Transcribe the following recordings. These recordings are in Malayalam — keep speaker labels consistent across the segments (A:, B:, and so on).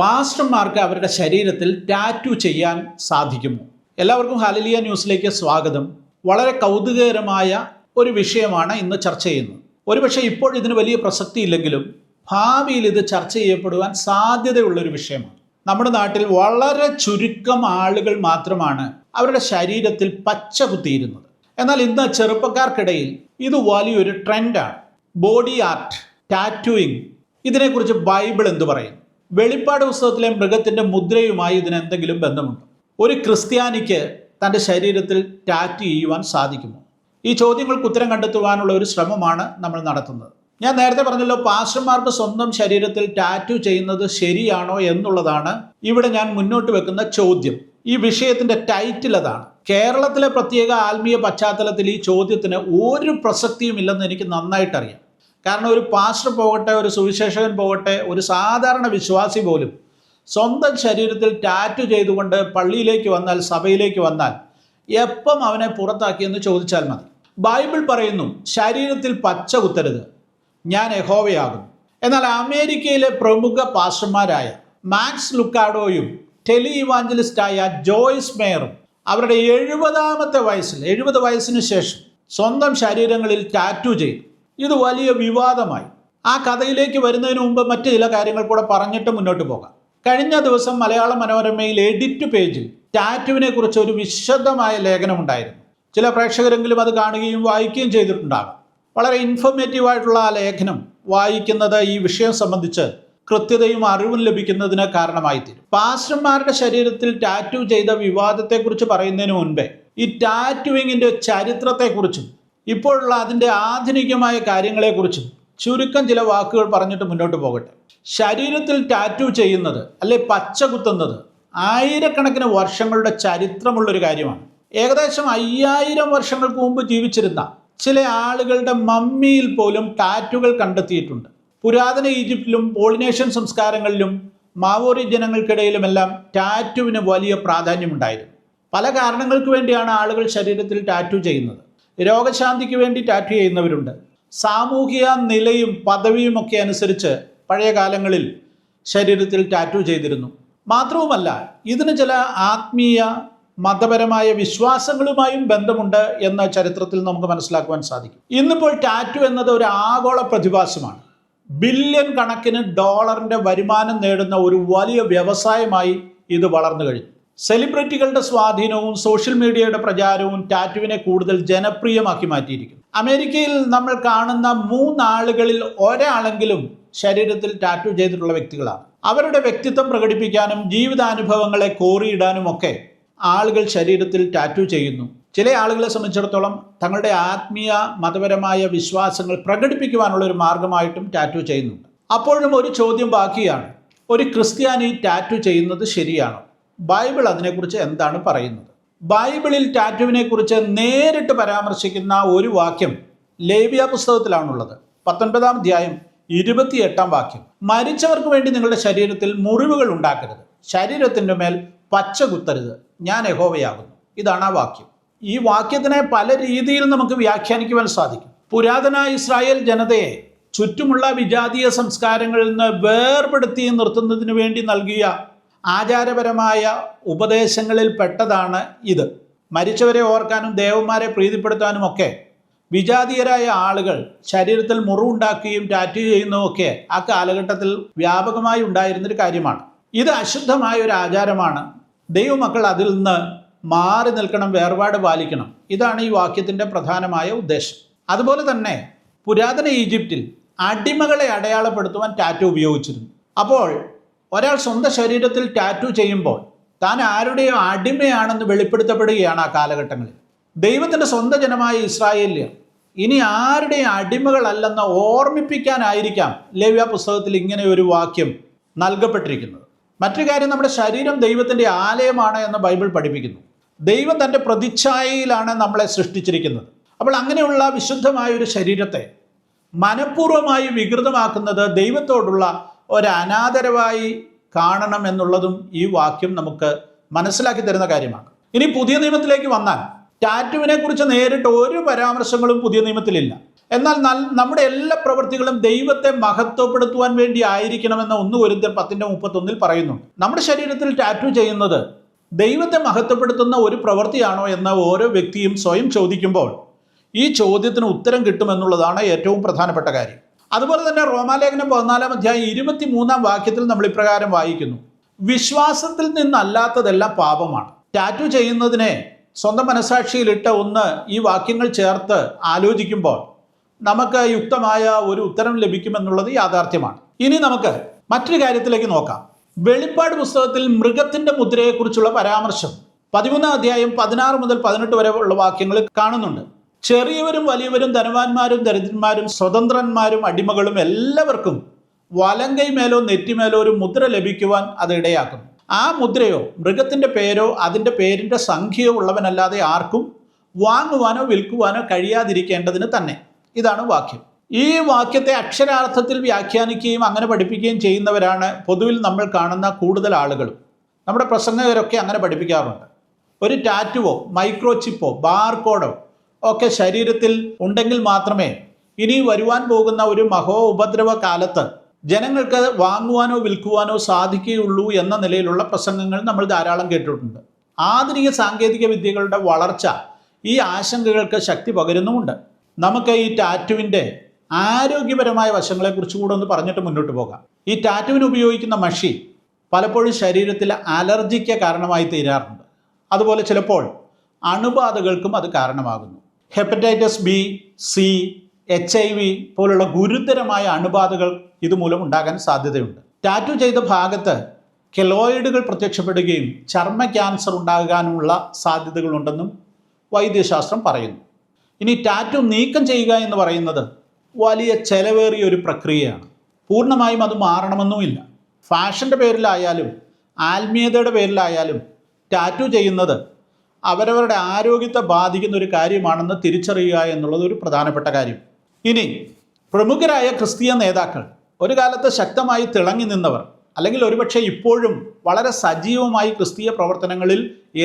A: പാസ്റ്റർമാർക്ക് അവരുടെ ശരീരത്തിൽ ടാറ്റു ചെയ്യാൻ സാധിക്കുമോ? എല്ലാവർക്കും ഹല്ലേലൂയ ന്യൂസിലേക്ക് സ്വാഗതം. വളരെ കൗതുകകരമായ ഒരു വിഷയമാണ് ഇന്ന് ചർച്ച ചെയ്യുന്നത്. ഒരുപക്ഷെ ഇപ്പോൾ ഇതിന് വലിയ പ്രസക്തി ഇല്ലെങ്കിലും ഭാവിയിൽ ഇത് ചർച്ച ചെയ്യപ്പെടുവാൻ സാധ്യതയുള്ളൊരു വിഷയമാണ്. നമ്മുടെ നാട്ടിൽ വളരെ ചുരുക്കം ആളുകൾ മാത്രമാണ് അവരുടെ ശരീരത്തിൽ പച്ച കുത്തിയിരുന്നത്. എന്നാൽ ഇന്ന് ചെറുപ്പക്കാർക്കിടയിൽ ഇത് വലിയൊരു ട്രെൻഡാണ്. Body art, tattooing. ഇതിനെക്കുറിച്ച് ബൈബിൾ എന്തു പറയുന്നു? വെളിപ്പാട് പുസ്തകത്തിലെ മൃഗത്തിൻ്റെ മുദ്രയുമായി ഇതിനെന്തെങ്കിലും ബന്ധമുണ്ടോ? ഒരു ക്രിസ്ത്യാനിക്ക് തൻ്റെ ശരീരത്തിൽ ടാറ്റു ചെയ്യുവാൻ സാധിക്കുമോ? ഈ ചോദ്യങ്ങൾക്ക് ഉത്തരം കണ്ടെത്തുവാനുള്ള ഒരു ശ്രമമാണ് നമ്മൾ നടത്തുന്നത്. ഞാൻ നേരത്തെ പറഞ്ഞല്ലോ, പാസ്റ്റർമാർക്ക് സ്വന്തം ശരീരത്തിൽ ടാറ്റു ചെയ്യുന്നത് ശരിയാണോ എന്നുള്ളതാണ് ഇവിടെ ഞാൻ മുന്നോട്ട് വെക്കുന്ന ചോദ്യം. ഈ വിഷയത്തിൻ്റെ ടൈറ്റിൽ അതാണ്. കേരളത്തിലെ പ്രത്യേക ആത്മീയ പശ്ചാത്തലത്തിൽ ഈ ചോദ്യത്തിന് ഒരു പ്രസക്തിയും ഇല്ലെന്ന് എനിക്ക് നന്നായിട്ടറിയാം. കാരണം ഒരു പാസ്റ്റർ പോകട്ടെ, ഒരു സുവിശേഷകൻ പോകട്ടെ, ഒരു സാധാരണ വിശ്വാസി പോലും സ്വന്തം ശരീരത്തിൽ ടാറ്റു ചെയ്തുകൊണ്ട് പള്ളിയിലേക്ക് വന്നാൽ, സഭയിലേക്ക് വന്നാൽ എപ്പം അവനെ പുറത്താക്കിയെന്ന് ചോദിച്ചാൽ മതി. ബൈബിൾ പറയുന്നു, ശരീരത്തിൽ പച്ച കുത്തരുത്, ഞാൻ യഹോവയാകുന്നു. എന്നാൽ അമേരിക്കയിലെ പ്രമുഖ പാസ്റ്റർമാരായ മാക്സ് ലുക്കാഡോയും ടെലി ഇവാഞ്ചലിസ്റ്റായ ജോയ്സ് മേയറും അവരുടെ 70 വയസ്സിന് ശേഷം സ്വന്തം ശരീരങ്ങളിൽ ടാറ്റു ചെയ്തു. ഇത് വലിയ വിവാദമായി. ആ കഥയിലേക്ക് വരുന്നതിന് മുമ്പ് മറ്റ് ചില കാര്യങ്ങൾ കൂടെ പറഞ്ഞിട്ട് മുന്നോട്ട് പോകാം. കഴിഞ്ഞ ദിവസം മലയാള മനോരമയിൽ എഡിറ്റ് പേജിൽ ടാറ്റുവിനെ കുറിച്ച് ഒരു വിശദമായ ലേഖനമുണ്ടായിരുന്നു. ചില പ്രേക്ഷകരെങ്കിലും അത് കാണുകയും വായിക്കുകയും ചെയ്തിട്ടുണ്ടാകും. വളരെ ഇൻഫോർമേറ്റീവായിട്ടുള്ള ആ ലേഖനം വായിക്കുന്നത് ഈ വിഷയം സംബന്ധിച്ച് കൃത്യതയും അറിവും ലഭിക്കുന്നതിന് കാരണമായി തീരും. പാസ്റ്റർമാരുടെ ശരീരത്തിൽ ടാറ്റു ചെയ്ത വിവാദത്തെക്കുറിച്ച് പറയുന്നതിന് മുൻപേ ഈ ടാറ്റുവിങ്ങിൻ്റെ ചരിത്രത്തെക്കുറിച്ചും ഇപ്പോഴുള്ള അതിൻ്റെ ആധുനികമായ കാര്യങ്ങളെക്കുറിച്ചും ചുരുക്കം ചില വാക്കുകൾ പറഞ്ഞിട്ട് മുന്നോട്ട് പോകട്ടെ. ശരീരത്തിൽ ടാറ്റു ചെയ്യുന്നത്, അല്ലെ പച്ച കുത്തുന്നത്, ആയിരക്കണക്കിന് വർഷങ്ങളുടെ ചരിത്രമുള്ളൊരു കാര്യമാണ്. ഏകദേശം 5000 വർഷങ്ങൾക്ക് മുമ്പ് ജീവിച്ചിരുന്ന ചില ആളുകളുടെ മമ്മിയിൽ പോലും ടാറ്റുകൾ കണ്ടെത്തിയിട്ടുണ്ട്. പുരാതന ഈജിപ്തിലും പോളിനേഷ്യൻ സംസ്കാരങ്ങളിലും മാവോറി ജനങ്ങൾക്കിടയിലുമെല്ലാം ടാറ്റുവിന് വലിയ പ്രാധാന്യമുണ്ടായിരുന്നു. പല കാരണങ്ങൾക്ക് വേണ്ടിയാണ് ആളുകൾ ശരീരത്തിൽ ടാറ്റു ചെയ്യുന്നത്. രോഗശാന്തിക്ക് വേണ്ടി ടാറ്റു ചെയ്യുന്നവരുണ്ട്. സാമൂഹിക നിലയും പദവിയും ഒക്കെ അനുസരിച്ച് പഴയ കാലങ്ങളിൽ ശരീരത്തിൽ ടാറ്റു ചെയ്തിരുന്നു. മാത്രവുമല്ല, ഇതിന് ചില ആത്മീയ മതപരമായ വിശ്വാസങ്ങളുമായും ബന്ധമുണ്ട് എന്ന ചരിത്രത്തിൽ നമുക്ക് മനസ്സിലാക്കുവാൻ സാധിക്കും. ഇന്നിപ്പോൾ ടാറ്റു എന്നത് ഒരു ആഗോള പ്രതിഭാസമാണ്. ബില്യൺ കണക്കിന് ഡോളറിൻ്റെ വരുമാനം നേടുന്ന ഒരു വലിയ വ്യവസായമായി ഇത് വളർന്നു കഴിഞ്ഞു. സെലിബ്രിറ്റികളുടെ സ്വാധീനവും സോഷ്യൽ മീഡിയയുടെ പ്രചാരവും ടാറ്റുവിനെ കൂടുതൽ ജനപ്രിയമാക്കി മാറ്റിയിരിക്കുന്നു. അമേരിക്കയിൽ നമ്മൾ കാണുന്ന 3 ആളുകളിൽ ഒരാളെങ്കിലും ശരീരത്തിൽ ടാറ്റു ചെയ്തിട്ടുള്ള വ്യക്തികളാണ്. അവരുടെ വ്യക്തിത്വം പ്രകടിപ്പിക്കാനും ജീവിതാനുഭവങ്ങളെ കോറിയിടാനും ഒക്കെ ആളുകൾ ശരീരത്തിൽ ടാറ്റു ചെയ്യുന്നു. ചില ആളുകളെ സംബന്ധിച്ചിടത്തോളം തങ്ങളുടെ ആത്മീയ മതപരമായ വിശ്വാസങ്ങൾ പ്രകടിപ്പിക്കുവാനുള്ള ഒരു മാർഗമായിട്ടും ടാറ്റു ചെയ്യുന്നുണ്ട്. അപ്പോഴും ഒരു ചോദ്യം ബാക്കിയാണ്. ഒരു ക്രിസ്ത്യാനി ടാറ്റു ചെയ്യുന്നത് ശരിയാണോ? ബൈബിൾ അതിനെക്കുറിച്ച് എന്താണ് പറയുന്നത്? ബൈബിളിൽ ടാറ്റുവിനെ കുറിച്ച് നേരിട്ട് പരാമർശിക്കുന്ന ഒരു വാക്യം ലേവ്യ പുസ്തകത്തിലാണുള്ളത്. 19-ാം അധ്യായം 28-ാം വാക്യം. മരിച്ചവർക്ക് വേണ്ടി നിങ്ങളുടെ ശരീരത്തിൽ മുറിവുകൾ ഉണ്ടാക്കരുത്, ശരീരത്തിൻ്റെ മേൽ പച്ച കുത്തരുത്, ഞാൻ യഹോവയാകുന്നു. ഇതാണ് ആ വാക്യം. ഈ വാക്യത്തിനെ പല രീതിയിൽ നമുക്ക് വ്യാഖ്യാനിക്കുവാൻ സാധിക്കും. പുരാതന ഇസ്രായേൽ ജനതയെ ചുറ്റുമുള്ള വിജാതീയ സംസ്കാരങ്ങളിൽ നിന്ന് വേർപെടുത്തി നിർത്തുന്നതിന് വേണ്ടി നൽകിയ ആചാരപരമായ ഉപദേശങ്ങളിൽ പെട്ടതാണ് ഇത്. മരിച്ചവരെ ഓർക്കാനും ദേവന്മാരെ പ്രീതിപ്പെടുത്താനും ഒക്കെ വിജാതീയരായ ആളുകൾ ശരീരത്തിൽ മുറിവുണ്ടാക്കുകയും ടാറ്റു ചെയ്യുന്നതുമൊക്കെ ആ കാലഘട്ടത്തിൽ വ്യാപകമായി ഉണ്ടായിരുന്നൊരു കാര്യമാണ്. ഇത് അശുദ്ധമായ ഒരു ആചാരമാണ്. ദൈവമക്കൾ അതിൽ നിന്ന് മാറി നിൽക്കണം, വേർപാട് പാലിക്കണം. ഇതാണ് ഈ വാക്യത്തിൻ്റെ പ്രധാനമായ ഉദ്ദേശം. അതുപോലെ തന്നെ പുരാതന ഈജിപ്തിൽ അടിമകളെ അടയാളപ്പെടുത്തുവാൻ ടാറ്റു ഉപയോഗിച്ചിരുന്നു. അപ്പോൾ ഒരാൾ സ്വന്തം ശരീരത്തിൽ ടാറ്റു ചെയ്യുമ്പോൾ താൻ ആരുടെയോ അടിമയാണെന്ന് വെളിപ്പെടുത്തപ്പെടുകയാണ് ആ കാലഘട്ടങ്ങളിൽ. ദൈവത്തിൻ്റെ സ്വന്തം ജനമായ ഇസ്രായേല്യർ ഇനി ആരുടെയും അടിമകളല്ലെന്ന് ഓർമ്മിപ്പിക്കാനായിരിക്കാം ലേവ്യ പുസ്തകത്തിൽ ഇങ്ങനെ ഒരു വാക്യം നൽകപ്പെട്ടിരിക്കുന്നത്. മറ്റൊരു കാര്യം, നമ്മുടെ ശരീരം ദൈവത്തിൻ്റെ ആലയമാണ് എന്ന് ബൈബിൾ പഠിപ്പിക്കുന്നു. ദൈവം തൻ്റെ പ്രതിച്ഛായയിലാണ് നമ്മളെ സൃഷ്ടിച്ചിരിക്കുന്നത്. അപ്പോൾ അങ്ങനെയുള്ള വിശുദ്ധമായ ഒരു ശരീരത്തെ മനഃപൂർവ്വമായി വികൃതമാക്കുന്നത് ദൈവത്തോടുള്ള ഒരു അനാദരവായി കാണണം എന്നുള്ളതും ഈ വാക്യം നമുക്ക് മനസ്സിലാക്കി തരുന്ന കാര്യമാണ്. ഇനി പുതിയ നിയമത്തിലേക്ക് വന്നാൽ ടാറ്റുവിനെ കുറിച്ച് നേരിട്ട് ഒരു പരാമർശങ്ങളും പുതിയ നിയമത്തിലില്ല. എന്നാൽ നമ്മുടെ എല്ലാ പ്രവൃത്തികളും ദൈവത്തെ മഹത്വപ്പെടുത്തുവാൻ വേണ്ടി ആയിരിക്കണമെന്ന് 1 കൊരിന്ത്യർ 10:31 പറയുന്നുണ്ട്. നമ്മുടെ ശരീരത്തിൽ ടാറ്റു ചെയ്യുന്നത് ദൈവത്തെ മഹത്വപ്പെടുത്തുന്ന ഒരു പ്രവൃത്തിയാണോ എന്ന് ഓരോ വ്യക്തിയും സ്വയം ചോദിക്കുമ്പോൾ ഈ ചോദ്യത്തിന് ഉത്തരം കിട്ടുമെന്നുള്ളതാണ് ഏറ്റവും പ്രധാനപ്പെട്ട കാര്യം. അതുപോലെ തന്നെ റോമാലേഖനം 14-ാം അധ്യായം 23-ാം വാക്യത്തിൽ നമ്മൾ ഇപ്രകാരം വായിക്കുന്നു: വിശ്വാസത്തിൽ നിന്നല്ലാത്തതെല്ലാം പാപമാണ്. ടാറ്റു ചെയ്യുന്നതിനെ സ്വന്തം മനസാക്ഷിയിലിട്ട് ഒന്ന് ഈ വാക്യങ്ങൾ ചേർത്ത് ആലോചിക്കുമ്പോൾ നമുക്ക് യുക്തമായ ഒരു ഉത്തരം ലഭിക്കുമെന്നുള്ളത് യാഥാർത്ഥ്യമാണ്. ഇനി നമുക്ക് മറ്റൊരു കാര്യത്തിലേക്ക് നോക്കാം. വെളിപ്പാട് പുസ്തകത്തിൽ മൃഗത്തിന്റെ മുദ്രയെക്കുറിച്ചുള്ള പരാമർശം 13-ാം അധ്യായം 16 മുതൽ 18 വരെ ഉള്ള വാക്യങ്ങളിൽ കാണുന്നുണ്ട്. ചെറിയവരും വലിയവരും, ധനവാന്മാരും ദരിദ്രന്മാരും, സ്വതന്ത്രന്മാരും അടിമകളും എല്ലാവർക്കും വലങ്കൈ മേലോ നെറ്റിമേലോ ഒരു മുദ്ര ലഭിക്കുവാൻ അത് ഇടയാക്കുന്നു. ആ മുദ്രയോ മൃഗത്തിന്റെ പേരോ അതിൻ്റെ പേരിൻ്റെ സംഖ്യയോ ഉള്ളവനല്ലാതെ ആർക്കും വാങ്ങുവാനോ വിൽക്കുവാനോ കഴിയാതിരിക്കേണ്ടതിന് തന്നെ. ഇതാണ് വാക്യം. ഈ വാക്യത്തെ അക്ഷരാർത്ഥത്തിൽ വ്യാഖ്യാനിക്കുകയും അങ്ങനെ പഠിപ്പിക്കുകയും ചെയ്യുന്നവരാണ് പൊതുവിൽ നമ്മൾ കാണുന്ന കൂടുതൽ ആളുകളും. നമ്മുടെ പ്രസംഗകരൊക്കെ അങ്ങനെ പഠിപ്പിക്കാറുണ്ട്. ഒരു ടാറ്റുവോ മൈക്രോ ചിപ്പോ ബാർകോഡോ ഒക്കെ ശരീരത്തിൽ ഉണ്ടെങ്കിൽ മാത്രമേ ഇനി വരുവാൻ പോകുന്ന ഒരു ഉപദ്രവ കാലത്ത് ജനങ്ങൾക്ക് വാങ്ങുവാനോ വിൽക്കുവാനോ സാധിക്കുകയുള്ളൂ എന്ന നിലയിലുള്ള പ്രസംഗങ്ങൾ നമ്മൾ ധാരാളം കേട്ടിട്ടുണ്ട്. ആധുനിക സാങ്കേതിക വിദ്യകളുടെ വളർച്ച ഈ ആശങ്കകൾക്ക് ശക്തി പകരുന്നുമുണ്ട്. നമുക്ക് ഈ ടാറ്റുവിൻ്റെ ആരോഗ്യപരമായ വശങ്ങളെക്കുറിച്ച് കൂടെ ഒന്ന് പറഞ്ഞിട്ട് മുന്നോട്ട് പോകാം. ഈ ടാറ്റുവിന് ഉപയോഗിക്കുന്ന മഷി പലപ്പോഴും ശരീരത്തിൽ അലർജിക്ക് കാരണമായി തീരാറുണ്ട്. അതുപോലെ ചിലപ്പോൾ അണുബാധകൾക്കും അത് കാരണമാകുന്നു. ഹെപ്പറ്റൈറ്റിസ് ബി, സി, HIV പോലുള്ള ഗുരുതരമായ അണുബാധകൾ ഇതുമൂലം ഉണ്ടാകാൻ സാധ്യതയുണ്ട്. ടാറ്റു ചെയ്ത ഭാഗത്ത് കെലോയിഡുകൾ പ്രത്യക്ഷപ്പെടുകയും ചർമ്മ ക്യാൻസർ ഉണ്ടാകാനുള്ള സാധ്യതകളുണ്ടെന്നും വൈദ്യശാസ്ത്രം പറയുന്നു. ഇനി ടാറ്റു നീക്കം ചെയ്യുക എന്ന് പറയുന്നത് വലിയ ചെലവേറിയ ഒരു പ്രക്രിയയാണ്. പൂർണ്ണമായും അത് മാറണമെന്നുമില്ല. ഫാഷൻ്റെ പേരിലായാലും ആത്മീയതയുടെ പേരിലായാലും ടാറ്റു ചെയ്യുന്നത് അവരവരുടെ ആരോഗ്യത്തെ ബാധിക്കുന്ന ഒരു കാര്യമാണെന്ന് തിരിച്ചറിയുക എന്നുള്ളത് ഒരു പ്രധാനപ്പെട്ട കാര്യം. ഇനി പ്രമുഖരായ ക്രിസ്തീയ നേതാക്കൾ, ഒരു കാലത്ത് ശക്തമായി തിളങ്ങി നിന്നവർ, അല്ലെങ്കിൽ ഒരുപക്ഷെ ഇപ്പോഴും വളരെ സജീവമായി ക്രിസ്തീയ പ്രവർത്തനങ്ങളിൽ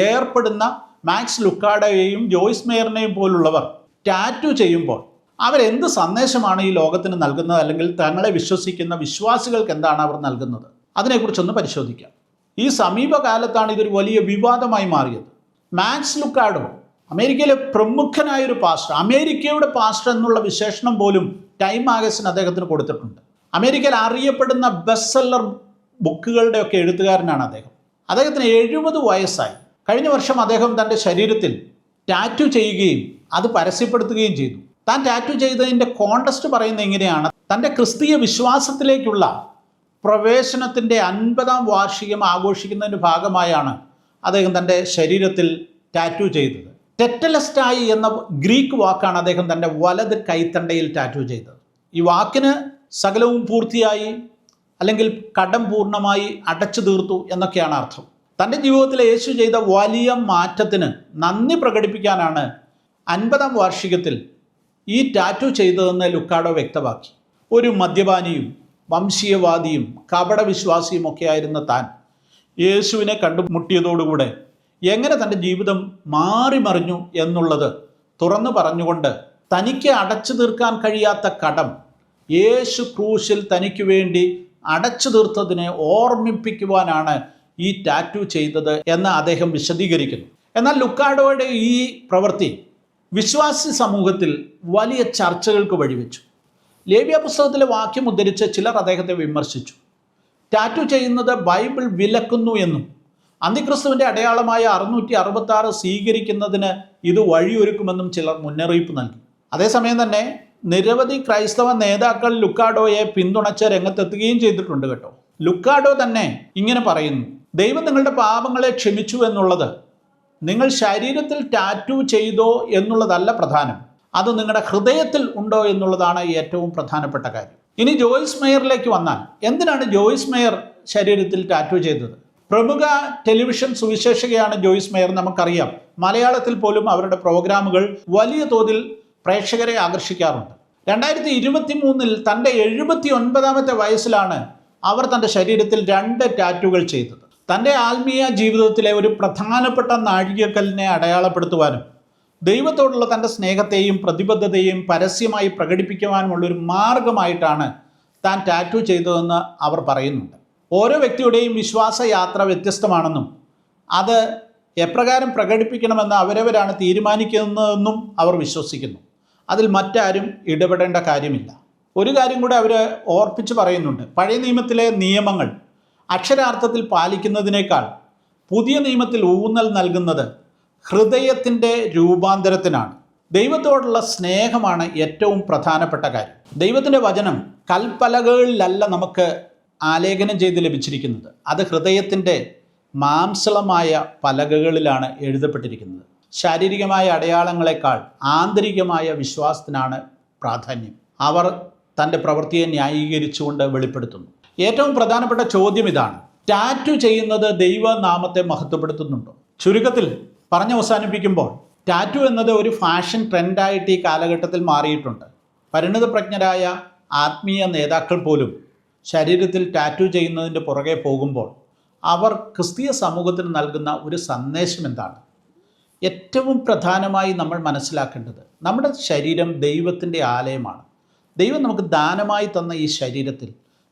A: ഏർപ്പെടുന്ന മാക്സ് ലുക്കാഡോയെയും ജോയ്സ് മേയറിനെയും പോലുള്ളവർ ടാറ്റു ചെയ്യുമ്പോൾ അവരെന്ത് സന്ദേശമാണ് ഈ ലോകത്തിന് നൽകുന്നത്, അല്ലെങ്കിൽ തങ്ങളെ വിശ്വസിക്കുന്ന വിശ്വാസികൾക്ക് എന്താണ് അവർ നൽകുന്നത്? അതിനെക്കുറിച്ചൊന്ന് പരിശോധിക്കാം. ഈ സമീപകാലത്താണ് ഇതൊരു വലിയ വിവാദമായി മാറിയത്. മാക്സ് ലുക്കാഡോ അമേരിക്കയിലെ പ്രമുഖനായൊരു പാസ്റ്റർ, അമേരിക്കയുടെ പാസ്റ്റർ എന്നുള്ള വിശേഷണം പോലും ടൈം മാഗസിൻ അദ്ദേഹത്തിന് കൊടുത്തിട്ടുണ്ട്. അമേരിക്കയിൽ അറിയപ്പെടുന്ന ബെസ്റ്റ് സെല്ലർ ബുക്കുകളുടെയൊക്കെ എഴുത്തുകാരനാണ് അദ്ദേഹം. അദ്ദേഹത്തിന് 70 വയസ്സായി. കഴിഞ്ഞ വർഷം അദ്ദേഹം തൻ്റെ ശരീരത്തിൽ ടാറ്റു ചെയ്യുകയും അത് പരസ്യപ്പെടുത്തുകയും ചെയ്തു. താൻ ടാറ്റു ചെയ്തതിൻ്റെ കോണ്ടസ്റ്റ് പറയുന്നത് എങ്ങനെയാണ്: തൻ്റെ ക്രിസ്തീയ വിശ്വാസത്തിലേക്കുള്ള പ്രവേശനത്തിൻ്റെ 50-ാം വാർഷികം ആഘോഷിക്കുന്നതിൻ്റെ ഭാഗമായാണ് അദ്ദേഹം തൻ്റെ ശരീരത്തിൽ ടാറ്റു ചെയ്തത്. ടെറ്റലസ്റ്റായി എന്ന ഗ്രീക്ക് വാക്കാണ് അദ്ദേഹം തൻ്റെ വലത് കൈത്തണ്ടയിൽ ടാറ്റു ചെയ്തത്. ഈ വാക്കിന് സകലവും പൂർത്തിയായി, അല്ലെങ്കിൽ കടം പൂർണ്ണമായി അടച്ചു തീർത്തു എന്നൊക്കെയാണ് അർത്ഥം. തൻ്റെ ജീവിതത്തിൽ യേശു ചെയ്ത വലിയ മാറ്റത്തിന് നന്ദി പ്രകടിപ്പിക്കാനാണ് 50-ാം വാർഷികത്തിൽ ഈ ടാറ്റു ചെയ്തതെന്ന് ലുക്കാഡോ വ്യക്തമാക്കി. ഒരു മദ്യപാനിയും വംശീയവാദിയും കപടവിശ്വാസിയും ഒക്കെ ആയിരുന്ന താൻ യേശുവിനെ കണ്ടുമുട്ടിയതോടുകൂടെ എങ്ങനെ തൻ്റെ ജീവിതം മാറിമറിഞ്ഞു എന്നുള്ളത് തുറന്നു പറഞ്ഞുകൊണ്ട് തനിക്ക് അടച്ചു തീർക്കാൻ കഴിയാത്ത കടം യേശു ക്രൂശിൽ തനിക്ക് വേണ്ടി അടച്ചു തീർത്തതിനെ ഓർമ്മിപ്പിക്കുവാനാണ് ഈ ടാറ്റു ചെയ്തത് എന്ന് അദ്ദേഹം വിശദീകരിക്കുന്നു. എന്നാൽ ലുക്കാഡോയുടെ ഈ പ്രവൃത്തി വിശ്വാസി സമൂഹത്തിൽ വലിയ ചർച്ചകൾക്ക് വഴിവെച്ചു. ലേവ്യ പുസ്തകത്തിലെ വാക്യം ഉദ്ധരിച്ച് ചിലർ അദ്ദേഹത്തെ വിമർശിച്ചു. ടാറ്റു ചെയ്യുന്നത് ബൈബിൾ വിലക്കുന്നു എന്നും അന്തിക്രിസ്തുവിൻ്റെ അടയാളമായ 666 സ്വീകരിക്കുന്നതിന് ഇത് വഴിയൊരുക്കുമെന്നും ചിലർ മുന്നറിയിപ്പ് നൽകി. അതേസമയം തന്നെ നിരവധി ക്രൈസ്തവ നേതാക്കൾ ലുക്കാഡോയെ പിന്തുണച്ച് രംഗത്തെത്തുകയും ചെയ്തിട്ടുണ്ട് കേട്ടോ. ലുക്കാഡോ തന്നെ ഇങ്ങനെ പറയുന്നു: ദൈവം നിങ്ങളുടെ പാപങ്ങളെ ക്ഷമിച്ചു എന്നുള്ളത് നിങ്ങൾ ശരീരത്തിൽ ടാറ്റു ചെയ്തോ എന്നുള്ളതല്ല പ്രധാനം, അത് നിങ്ങളുടെ ഹൃദയത്തിൽ ഉണ്ടോ എന്നുള്ളതാണ് ഏറ്റവും പ്രധാനപ്പെട്ട കാര്യം. ഇനി ജോയ്സ് മേയറിലേക്ക് വന്നാൽ, എന്തിനാണ് ജോയ്സ് മേയർ ശരീരത്തിൽ ടാറ്റു ചെയ്തത്? പ്രമുഖ ടെലിവിഷൻ സുവിശേഷകയാണ് ജോയ്സ് മേയർ, നമുക്കറിയാം. മലയാളത്തിൽ പോലും അവരുടെ പ്രോഗ്രാമുകൾ വലിയ തോതിൽ പ്രേക്ഷകരെ ആകർഷിക്കാറുണ്ട്. 2023 തൻ്റെ 79-ാമത്തെ വയസ്സിലാണ് അവർ തൻ്റെ ശരീരത്തിൽ 2 ടാറ്റുകൾ ചെയ്തത്. തൻ്റെ ആത്മീയ ജീവിതത്തിലെ ഒരു പ്രധാനപ്പെട്ട നാഴികക്കല്ലിനെ അടയാളപ്പെടുത്തുവാനും ദൈവത്തോടുള്ള തൻ്റെ സ്നേഹത്തെയും പ്രതിബദ്ധതയും പരസ്യമായി പ്രകടിപ്പിക്കുവാനുമുള്ളൊരു മാർഗമായിട്ടാണ് താൻ ടാറ്റു ചെയ്തതെന്ന് അവർ പറയുന്നുണ്ട്. ഓരോ വ്യക്തിയുടെയും വിശ്വാസയാത്ര വ്യത്യസ്തമാണെന്നും അത് എപ്രകാരം പ്രകടിപ്പിക്കണമെന്ന് അവരവരാണ് തീരുമാനിക്കുന്നതെന്നും അവർ വിശ്വസിക്കുന്നു. അതിൽ മറ്റാരും ഇടപെടേണ്ട കാര്യമില്ല. ഒരു കാര്യം കൂടെ അവർ ഓർപ്പിച്ച് പറയുന്നുണ്ട്. പഴയ നിയമത്തിലെ നിയമങ്ങൾ അക്ഷരാർത്ഥത്തിൽ പാലിക്കുന്നതിനേക്കാൾ പുതിയ നിയമത്തിൽ ഊന്നൽ നൽകുന്നത് ഹൃദയത്തിൻ്റെ രൂപാന്തരത്തിനാണ്. ദൈവത്തോടുള്ള സ്നേഹമാണ് ഏറ്റവും പ്രധാനപ്പെട്ട കാര്യം. ദൈവത്തിൻ്റെ വചനം കൽപ്പലകളിലല്ല നമുക്ക് ആലേഖനം ചെയ്ത് ലഭിച്ചിരിക്കുന്നത്. അത് ഹൃദയത്തിൻ്റെ മാംസളമായ പലകകളിലാണ് എഴുതപ്പെട്ടിരിക്കുന്നത്. ശാരീരികമായ അടയാളങ്ങളെക്കാൾ ആന്തരികമായ വിശ്വാസത്തിനാണ് പ്രാധാന്യം. അവർ തൻ്റെ പ്രവൃത്തിയെ ന്യായീകരിച്ചുകൊണ്ട് വെളിപ്പെടുത്തുന്നു. ഏറ്റവും പ്രധാനപ്പെട്ട ചോദ്യം ഇതാണ്: ടാറ്റു ചെയ്യുന്നത് ദൈവനാമത്തെ മഹത്വപ്പെടുത്തുന്നുണ്ടോ? ചുരുക്കത്തിൽ പറഞ്ഞവസാനിപ്പിക്കുമ്പോൾ, ടാറ്റു എന്നത് ഒരു ഫാഷൻ ട്രെൻഡായിട്ട് ഈ കാലഘട്ടത്തിൽ മാറിയിട്ടുണ്ട്. പരിണിതപ്രജ്ഞരായ ആത്മീയ നേതാക്കൾ പോലും ശരീരത്തിൽ ടാറ്റു ചെയ്യുന്നതിൻ്റെ പുറകെ പോകുമ്പോൾ അവർ ക്രിസ്തീയ സമൂഹത്തിന് നൽകുന്ന ഒരു സന്ദേശം എന്താണ്? ഏറ്റവും പ്രധാനമായി നമ്മൾ മനസ്സിലാക്കേണ്ടത്, നമ്മുടെ ശരീരം ദൈവത്തിൻ്റെ ആലയമാണ്. ദൈവം നമുക്ക് ദാനമായി തന്ന ഈ ശരീരത്തിൽ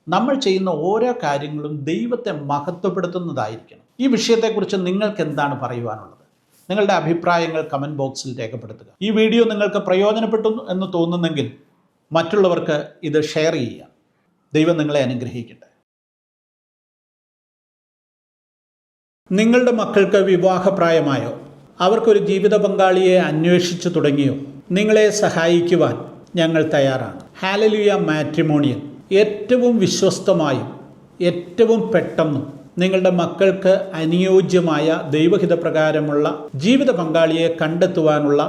A: നമ്മൾ ചെയ്യുന്ന ഓരോ കാര്യങ്ങളും ദൈവത്തെ മഹത്വപ്പെടുത്തുന്നതായിരിക്കണം. ഈ വിഷയത്തെക്കുറിച്ച് നിങ്ങൾക്ക് എന്താണ് പറയുവാനുള്ളത്? നിങ്ങളുടെ അഭിപ്രായങ്ങൾ കമൻറ്റ് ബോക്സിൽ രേഖപ്പെടുത്തുക. ഈ വീഡിയോ നിങ്ങൾക്ക് പ്രയോജനപ്പെട്ടു എന്ന് തോന്നുന്നെങ്കിൽ മറ്റുള്ളവർക്ക് ഇത് ഷെയർ ചെയ്യുക. ദൈവം നിങ്ങളെ അനുഗ്രഹിക്കട്ടെ. നിങ്ങളുടെ മക്കൾക്ക് വിവാഹപ്രായമായോ? അവർക്കൊരു ജീവിത പങ്കാളിയെ അന്വേഷിച്ചു തുടങ്ങിയോ? നിങ്ങളെ സഹായിക്കുവാൻ ഞങ്ങൾ തയ്യാറാണ്. ഹാലലുയ മാട്രിമോണിയൽ ഏറ്റവും വിശ്വസ്തമായും ഏറ്റവും പെട്ടെന്നും നിങ്ങളുടെ മക്കൾക്ക് അനുയോജ്യമായ ദൈവഹിതപ്രകാരമുള്ള ജീവിത പങ്കാളിയെ കണ്ടെത്തുവാനുള്ള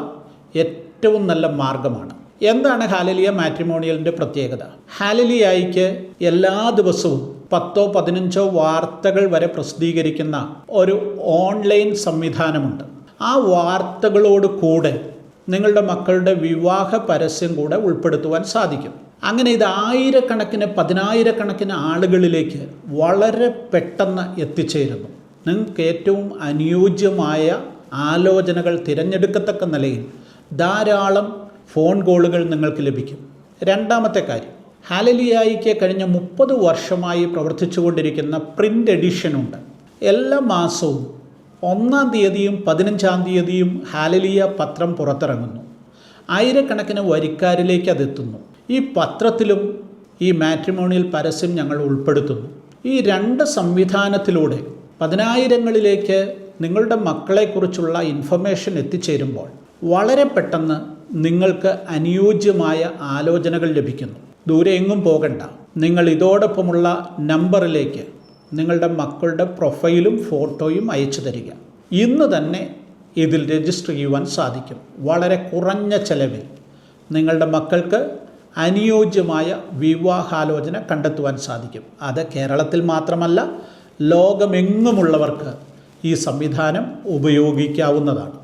A: ഏറ്റവും നല്ല മാർഗമാണ്. എന്താണ് ഹാലലിയ മാട്രിമോണിയലിൻ്റെ പ്രത്യേകത? ഹാലലിയായിക്ക് എല്ലാ ദിവസവും 10-15 വാർത്തകൾ വരെ പ്രസിദ്ധീകരിക്കുന്ന ഒരു ഓൺലൈൻ സംവിധാനമുണ്ട്. ആ വാർത്തകളോട് കൂടെ നിങ്ങളുടെ മക്കളുടെ വിവാഹ പരസ്യം കൂടെ ഉൾപ്പെടുത്തുവാൻ സാധിക്കും. അങ്ങനെ ഇത് ആയിരക്കണക്കിന് 10,000-കണക്കിന് ആളുകളിലേക്ക് വളരെ പെട്ടെന്ന് എത്തിച്ചേരുന്നു. നിങ്ങൾക്ക് ഏറ്റവും അനുയോജ്യമായ ആലോചനകൾ തിരഞ്ഞെടുക്കത്തക്ക നിലയിൽ ധാരാളം ഫോൺ കോളുകൾ നിങ്ങൾക്ക് ലഭിക്കും. രണ്ടാമത്തെ കാര്യം, ഹാലലിയായിക്ക് കഴിഞ്ഞ 30 വർഷമായി പ്രവർത്തിച്ചു കൊണ്ടിരിക്കുന്ന പ്രിൻ്റ് എഡിഷനുണ്ട്. എല്ലാ മാസവും 1-ാം തീയതിയും 15-ാം തീയതിയും ഹാലലിയ പത്രം പുറത്തിറങ്ങുന്നു. ആയിരക്കണക്കിന് വരിക്കാരിലേക്ക് അതെത്തുന്നു. ഈ പത്രത്തിലും ഈ മാട്രിമോണിയൽ പരസ്യം ഞങ്ങൾ ഉൾപ്പെടുത്തുന്നു. ഈ 2 സംവിധാനത്തിലൂടെ 10,000ങ്ങളിലേക്ക് നിങ്ങളുടെ മക്കളെക്കുറിച്ചുള്ള ഇൻഫർമേഷൻ എത്തിച്ചേരുമ്പോൾ വളരെ പെട്ടെന്ന് നിങ്ങൾക്ക് അനുയോജ്യമായ ആലോചനകൾ ലഭിക്കുന്നു. ദൂരെ എങ്ങും പോകണ്ട. നിങ്ങൾ ഇതോടൊപ്പമുള്ള നമ്പറിലേക്ക് നിങ്ങളുടെ മക്കളുടെ പ്രൊഫൈലും ഫോട്ടോയും അയച്ചു തരിക. ഇന്ന് തന്നെ ഇതിൽ രജിസ്റ്റർ ചെയ്യുവാൻ സാധിക്കും. വളരെ കുറഞ്ഞ ചെലവിൽ നിങ്ങളുടെ മക്കൾക്ക് അനുയോജ്യമായ വിവാഹാലോചന കണ്ടെത്തുവാൻ സാധിക്കും. അത് കേരളത്തിൽ മാത്രമല്ല, ലോകമെങ്ങുമുള്ളവർക്ക് ഈ സംവിധാനം ഉപയോഗിക്കാവുന്നതാണ്.